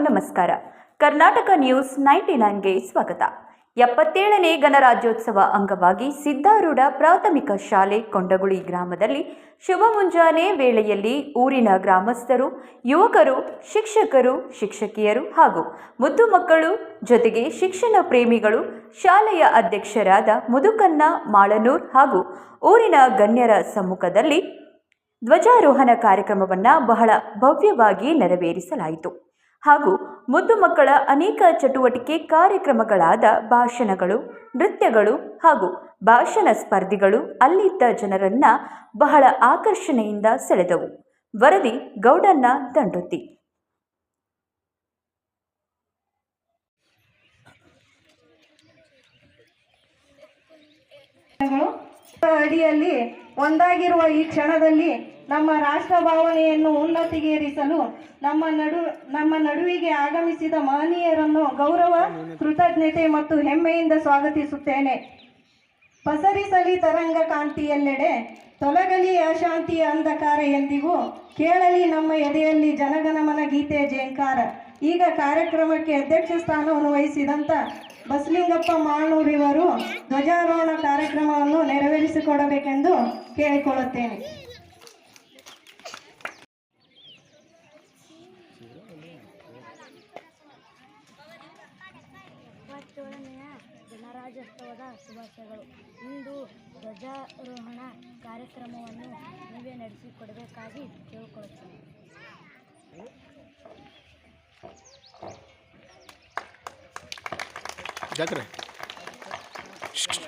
ನಮಸ್ಕಾರ. ಕರ್ನಾಟಕ ನ್ಯೂಸ್ 99ಗೆ ಸ್ವಾಗತ. 77ನೇ ಗಣರಾಜ್ಯೋತ್ಸವ ಅಂಗವಾಗಿ ಸಿದ್ದಾರೂಢ ಪ್ರಾಥಮಿಕ ಶಾಲೆ ಕೊಂಡಗುಳಿ ಗ್ರಾಮದಲ್ಲಿ ಶುಭ ಮುಂಜಾನೆ ವೇಳೆಯಲ್ಲಿ ಊರಿನ ಗ್ರಾಮಸ್ಥರು, ಯುವಕರು, ಶಿಕ್ಷಕರು, ಶಿಕ್ಷಕಿಯರು ಹಾಗೂ ಮುದ್ದು ಮಕ್ಕಳು ಜೊತೆಗೆ ಶಿಕ್ಷಣ ಪ್ರೇಮಿಗಳು, ಶಾಲೆಯ ಅಧ್ಯಕ್ಷರಾದ ಮುದುಕನ್ನ ಮಾಳನೂರ್ ಹಾಗೂ ಊರಿನ ಗಣ್ಯರ ಸಮ್ಮುಖದಲ್ಲಿ ಧ್ವಜಾರೋಹಣ ಕಾರ್ಯಕ್ರಮವನ್ನು ಬಹಳ ಭವ್ಯವಾಗಿ ನೆರವೇರಿಸಲಾಯಿತು. ಹಾಗೂ ಮುದ್ದು ಮಕ್ಕಳ ಅನೇಕ ಚಟುವಟಿಕೆ ಕಾರ್ಯಕ್ರಮಗಳಾದ ಭಾಷಣಗಳು, ನೃತ್ಯಗಳು ಹಾಗೂ ಭಾಷಣ ಸ್ಪರ್ಧೆಗಳು ಅಲ್ಲಿದ್ದ ಜನರನ್ನ ಬಹಳ ಆಕರ್ಷಣೆಯಿಂದ ಸೆಳೆದವು. ವರದಿ ಗೌಡಣ್ಣ ದಂಡೋತಿ. ಅಡಿಯಲ್ಲಿ ಒಂದಾಗಿರುವ ಈ ಕ್ಷಣದಲ್ಲಿ ನಮ್ಮ ರಾಷ್ಟ್ರ ಭಾವನೆಯನ್ನು ಉನ್ನತಿಗೇರಿಸಲು ನಮ್ಮ ನಡುವಿಗೆ ಆಗಮಿಸಿದ ಮಹನೀಯರನ್ನು ಗೌರವ, ಕೃತಜ್ಞತೆ ಮತ್ತು ಹೆಮ್ಮೆಯಿಂದ ಸ್ವಾಗತಿಸುತ್ತೇನೆ. ಪಸರಿಸಲಿ ತರಂಗ ಕಾಂತಿಯೆಲ್ಲೆಡೆ, ತೊಲಗಲಿ ಅಶಾಂತಿಯ ಅಂಧಕಾರ ಎಂದಿಗೂ, ಕೇಳಲಿ ನಮ್ಮ ಎದೆಯಲ್ಲಿ ಜನಗಣಮನ ಗೀತೆ ಜೇಂಕಾರ. ಈಗ ಕಾರ್ಯಕ್ರಮಕ್ಕೆ ಅಧ್ಯಕ್ಷ ಸ್ಥಾನವನ್ನು ವಹಿಸಿದಂಥ ಬಸಲಿಂಗಪ್ಪ ಮಾಳನೂರಿವರು ಧ್ವಜಾರೋಹಣ ಕಾರ್ಯಕ್ರಮವನ್ನು ನೆರವೇರಿಸಿಕೊಡಬೇಕೆಂದು ಕೇಳಿಕೊಳ್ಳುತ್ತೇನೆ. ಎಪ್ಪತ್ತೇಳನೆಯ ಗಣರಾಜ್ಯೋತ್ಸವದ ಶುಭಾಶಯಗಳು. ಇಂದು ಧ್ವಜಾರೋಹಣ ಕಾರ್ಯಕ್ರಮವನ್ನು ನೀವೇ ನಡೆಸಿಕೊಡಬೇಕಾಗಿ ಕೇಳಿಕೊಳ್ಳುತ್ತೇನೆ. ಜಾತ್ರೆ ಶುರು